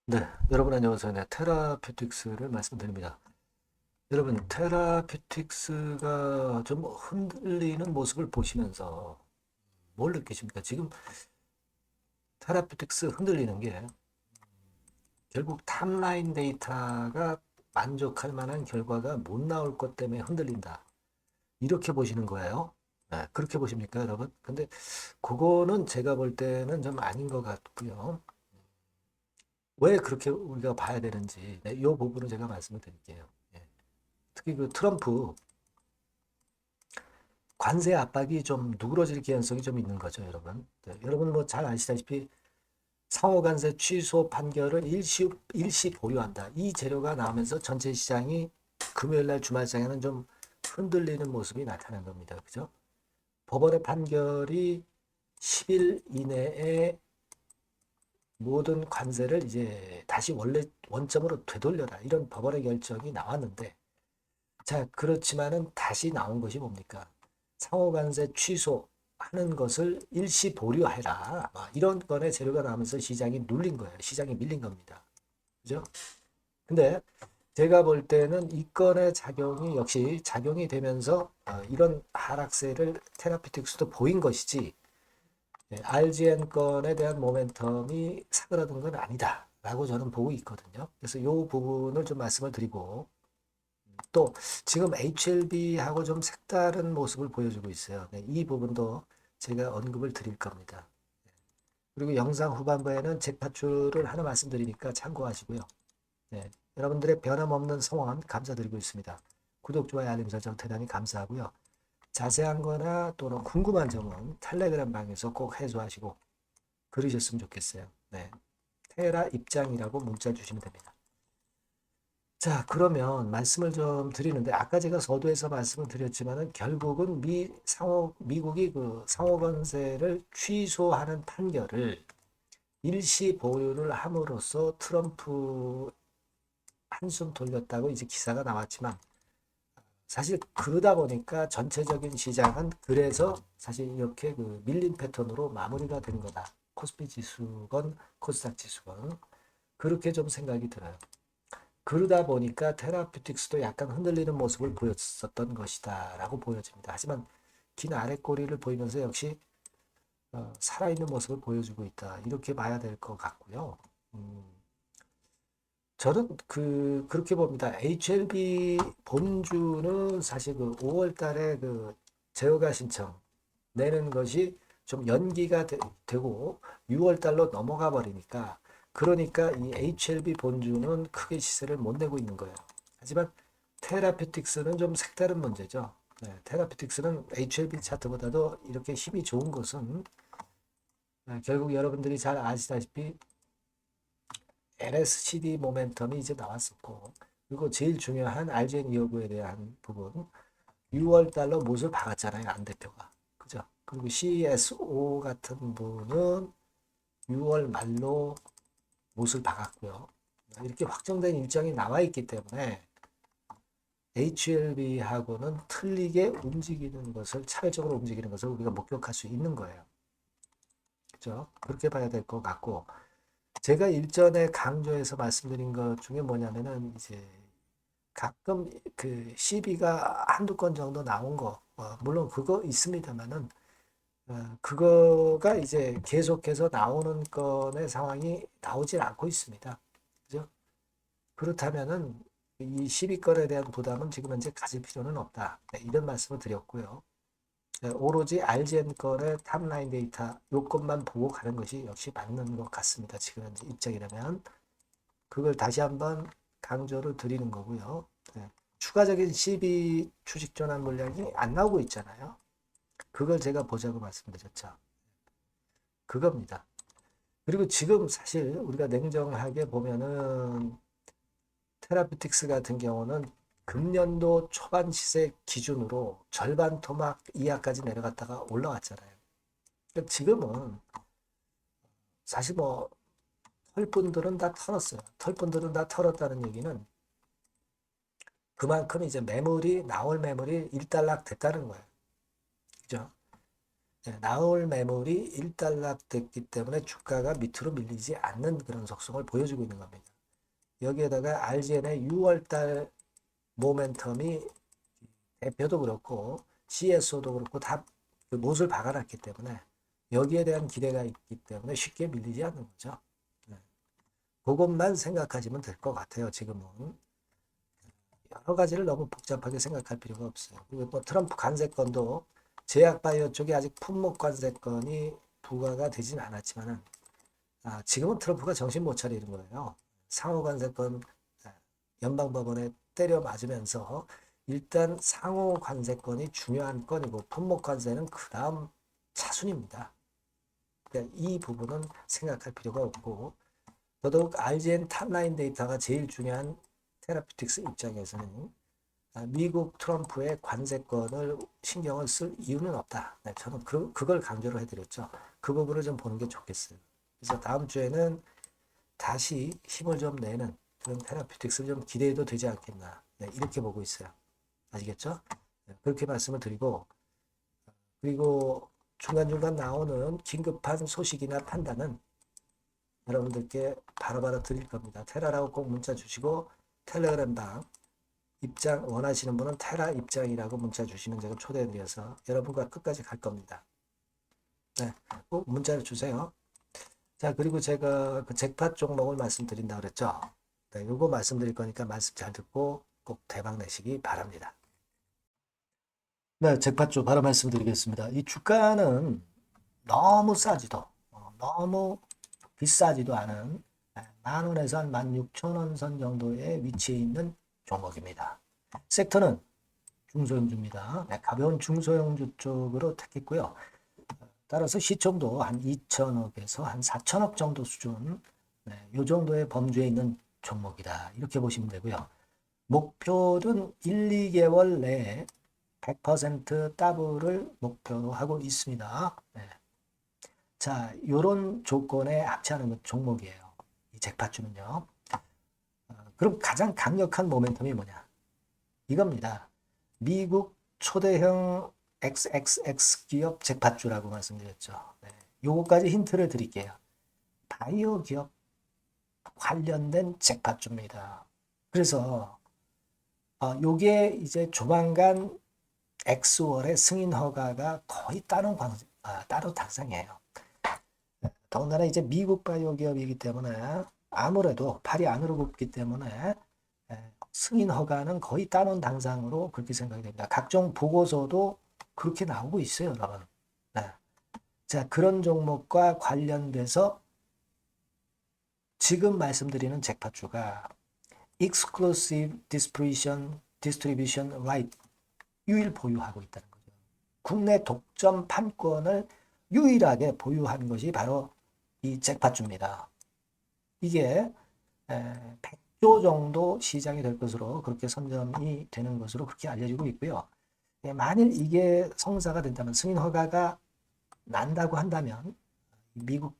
네, 여러분 안녕하세요. 네, 테라퓨틱스를 말씀드립니다. 여러분, 테라퓨틱스가 좀 흔들리는 모습을 보시면서 뭘 느끼십니까? 지금 테라퓨틱스 흔들리는 게 결국 탑라인 데이터가 만족할 만한 결과가 못 나올 것 때문에 흔들린다. 이렇게 보시는 거예요. 네, 그렇게 보십니까, 여러분? 근데 그거는 제가 볼 때는 좀 아닌 것 같고요. 왜 그렇게 우리가 봐야 되는지, 네, 이 부분을 제가 말씀을 드릴게요. 예. 특히 그 트럼프 관세 압박이 좀 누그러질 가능성이 좀 있는 거죠, 여러분. 네, 여러분 뭐 잘 아시다시피 상호 관세 취소 판결을 일시 보류한다. 이 재료가 나오면서 전체 시장이 금요일 날 주말 시장에는 좀 흔들리는 모습이 나타난 겁니다. 그죠? 법원의 판결이 10일 이내에 모든 관세를 이제 다시 원래 원점으로 되돌려라. 이런 법원의 결정이 나왔는데 자, 그렇지만은 다시 나온 것이 뭡니까? 상호관세 취소하는 것을 일시 보류해라. 이런 건의 재료가 나오면서 시장이 눌린 거예요. 시장이 밀린 겁니다. 그죠? 근데 제가 볼 때는 이 건의 작용이 역시 작용이 되면서 이런 하락세를 테라피틱스도 보인 것이지 RGN 건에 대한 모멘텀이 사그라든 건 아니다라고 저는 보고 있거든요. 그래서 이 부분을 좀 말씀을 드리고 또 지금 HLB하고 좀 색다른 모습을 보여주고 있어요. 네, 이 부분도 제가 언급을 드릴 겁니다. 그리고 영상 후반부에는 잭파출을 하나 말씀드리니까 참고하시고요. 네, 여러분들의 변함없는 성원 감사드리고 있습니다. 구독, 좋아요, 알림 설정 대단히 감사하고요. 자세한 거나 또는 궁금한 점은 텔레그램 방에서 꼭 해소하시고 그러셨으면 좋겠어요. 네, 테라 입장이라고 문자 주시면 됩니다. 자, 그러면 말씀을 좀 드리는데 아까 제가 서두에서 말씀을 드렸지만은 결국은 미국이 그 상호 관세를 취소하는 판결을 일시 보류를 함으로써 트럼프 한숨 돌렸다고 이제 기사가 나왔지만 사실 그러다 보니까 전체적인 시장은 그래서 사실 이렇게 그 밀린 패턴으로 마무리가 된 거다. 코스피 지수건 코스닥 지수건 그렇게 좀 생각이 들어요. 그러다 보니까 테라퓨틱스도 약간 흔들리는 모습을 보였었던 것이다라고 보여집니다. 하지만 긴 아랫꼬리를 보이면서 역시 살아있는 모습을 보여주고 있다. 이렇게 봐야 될 것 같고요. 음, 저는 그렇게 봅니다. HLB 본주는 사실 그 5월 달에 그 제어가 신청 내는 것이 좀 연기가 되고 6월 달로 넘어가 버리니까 그러니까 이 HLB 본주는 크게 시세를 못 내고 있는 거예요. 하지만 테라피틱스는 좀 색다른 문제죠. 네, 테라피틱스는 HLB 차트보다도 이렇게 힘이 좋은 것은 결국 여러분들이 잘 아시다시피 LSCD 모멘텀이 이제 나왔었고 그리고 제일 중요한 RGN 여부에 대한 부분 6월 달로 못을 박았잖아요. 안 대표가. 그죠? 그리고 CSO 같은 분은 6월 말로 못을 박았고요. 이렇게 확정된 일정이 나와 있기 때문에 HLB하고는 틀리게 움직이는 것을 차별적으로 움직이는 것을 우리가 목격할 수 있는 거예요. 그죠? 그렇게 봐야 될 것 같고 제가 일전에 강조해서 말씀드린 것 중에 뭐냐면은 이제 가끔 그 CB가 한두 건 정도 나온 거 물론 그거 있습니다만은 그거가 이제 계속해서 나오는 건의 상황이 나오질 않고 있습니다. 그죠? 그렇다면은 이 12건에 대한 부담은 지금 현재 가질 필요는 없다. 네, 이런 말씀을 드렸고요. 네, 오로지 RGN 건의 탑라인 데이터 요것만 보고 가는 것이 역시 맞는 것 같습니다. 지금 현재 입장이라면 그걸 다시 한번 강조를 드리는 거고요. 네, 추가적인 CB 주식 전환 물량이 안 나오고 있잖아요. 그걸 제가 보자고 말씀드렸죠. 그겁니다. 그리고 지금 사실 우리가 냉정하게 보면은 테라피틱스 같은 경우는 금년도 초반 시세 기준으로 절반 토막 이하까지 내려갔다가 올라왔잖아요. 그러니까 지금은 사실 뭐 털분들은 다 털었어요. 털분들은 다 털었다는 얘기는 그만큼 이제 매물이 나올 매물이 일단락 됐다는 거예요. 그죠? 나올 매물이 일단락됐기 때문에 주가가 밑으로 밀리지 않는 그런 속성을 보여주고 있는 겁니다. 여기에다가 RGN의 6월달 모멘텀이 대표도 그렇고 CSO도 그렇고 다 그 못을 박아놨기 때문에 여기에 대한 기대가 있기 때문에 쉽게 밀리지 않는 거죠. 그것만 생각하시면 될 것 같아요. 지금은 여러 가지를 너무 복잡하게 생각할 필요가 없어요. 그리고 또 트럼프 관세건도 제약바이오 쪽에 아직 품목 관세건이 부과가 되진 않았지만은 지금은 트럼프가 정신 못 차리는 거예요. 상호 관세건 연방법원에 때려 맞으면서 일단 상호 관세건이 중요한 건이고 품목 관세는 그 다음 차순입니다. 그러니까 이 부분은 생각할 필요가 없고 더더욱 RGN 탑라인 데이터가 제일 중요한 테라피틱스 입장에서는 미국 트럼프의 관세건을 신경을 쓸 이유는 없다. 네, 저는 그걸 강조를 해드렸죠. 그 부분을 좀 보는 게 좋겠어요. 그래서 다음 주에는 다시 힘을 좀 내는 그런 테라피틱스를 좀 기대해도 되지 않겠나. 네, 이렇게 보고 있어요. 아시겠죠? 네, 그렇게 말씀을 드리고 그리고 중간중간 나오는 긴급한 소식이나 판단은 여러분들께 바로바로 드릴 겁니다. 테라라고 꼭 문자 주시고 텔레그램방 입장 원하시는 분은 테라 입장이라고 문자 주시면 제가 초대해드려서 여러분과 끝까지 갈 겁니다. 네, 꼭 문자를 주세요. 자, 그리고 제가 그 잭팟 종목을 말씀드린다 그랬죠. 네, 요거 말씀드릴 거니까 말씀 잘 듣고 꼭 대박 내시기 바랍니다. 네, 잭팟 쪽 바로 말씀드리겠습니다. 이 주가는 너무 싸지도 너무 비싸지도 않은 10,000원에서 한 16,000원 선 정도의 위치에 있는 종목입니다. 섹터는 중소형주입니다. 네, 가벼운 중소형주 쪽으로 택했고요. 따라서 시총도 한 2천억에서 한 4천억 정도 수준, 네, 이 정도의 범주에 있는 종목이다. 이렇게 보시면 되고요. 목표는 1, 2개월 내에 100% 더블을 목표로 하고 있습니다. 네. 자, 이런 조건에 합치하는 종목이에요. 이 잭팟주는요. 그럼 가장 강력한 모멘텀이 뭐냐? 이겁니다. 미국 초대형 XXX 기업 잭팟주라고 말씀드렸죠. 네. 요거까지 힌트를 드릴게요. 바이오 기업 관련된 잭팟주입니다. 그래서 요게 이제 조만간 엑스월의 승인 허가가 거의 따로 당상이에요. 더군다나 이제 미국 바이오 기업이기 때문에 아무래도 팔이 안으로 굽기 때문에 승인 허가는 거의 따놓은 당상으로 그렇게 생각이 됩니다. 각종 보고서도 그렇게 나오고 있어요, 여러분. 네. 자, 그런 종목과 관련돼서 지금 말씀드리는 잭팟주가 Exclusive Distribution Right 유일 보유하고 있다는 거죠. 국내 독점 판권을 유일하게 보유한 것이 바로 이 잭팟주입니다. 이게 100조 정도 시장이 될 것으로 그렇게 선점이 되는 것으로 그렇게 알려지고 있고요. 만일 이게 성사가 된다면 승인 허가가 난다고 한다면 미국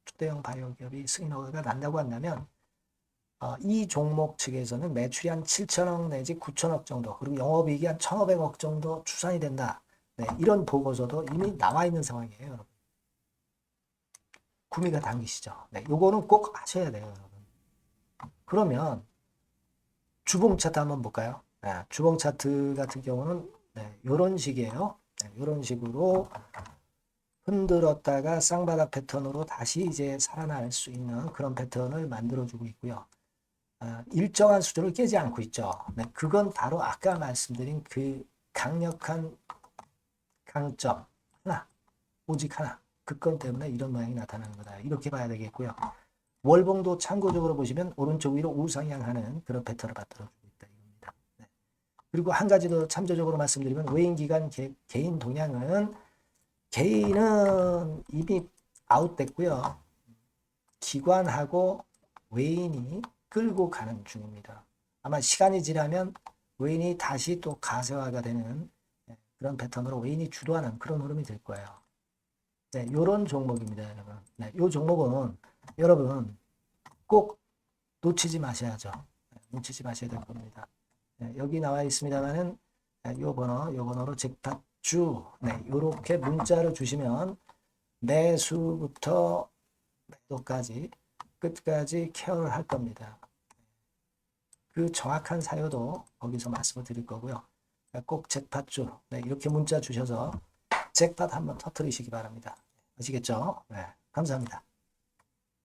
초대형 바이오 기업이 승인 허가가 난다고 한다면 이 종목 측에서는 매출이 한 7천억 내지 9천억 정도 그리고 영업이익이 한 1,500억 정도 추산이 된다. 네, 이런 보고서도 이미 나와 있는 상황이에요, 여러분. 구미가 당기시죠. 네, 요거는 꼭 하셔야 돼요, 여러분. 그러면 주봉 차트 한번 볼까요? 네, 주봉 차트 같은 경우는 네, 이런 식이에요. 네, 이런 식으로 흔들었다가 쌍바닥 패턴으로 다시 이제 살아날 수 있는 그런 패턴을 만들어주고 있고요. 일정한 수준을 깨지 않고 있죠. 네, 그건 바로 아까 말씀드린 그 강력한 강점 하나, 오직 하나. 그 건 때문에 이런 모양이 나타나는 거다. 이렇게 봐야 되겠고요. 월봉도 참고적으로 보시면 오른쪽 위로 우상향하는 그런 패턴을 만들어주고 있다. 이겁니다. 네. 그리고 한 가지 더 참조적으로 말씀드리면 외인기관 개인 동향은 개인은 이미 아웃됐고요. 기관하고 외인이 끌고 가는 중입니다. 아마 시간이 지나면 외인이 다시 또 가세화가 되는 그런 패턴으로 외인이 주도하는 그런 흐름이 될 거예요. 네, 요런 종목입니다, 여러분. 네, 요 종목은 여러분 꼭 놓치지 마셔야죠. 네, 놓치지 마셔야 될 겁니다. 네, 여기 나와 있습니다만은 요 번호로 잭팟 주, 네, 이렇게 문자를 주시면 매수부터 매도까지 끝까지 케어를 할 겁니다. 그 정확한 사유도 거기서 말씀을 드릴 거고요. 꼭 잭팟주, 네, 이렇게 문자 주셔서 잭팟 한번 터뜨리시기 바랍니다. 아시겠죠? 네, 감사합니다.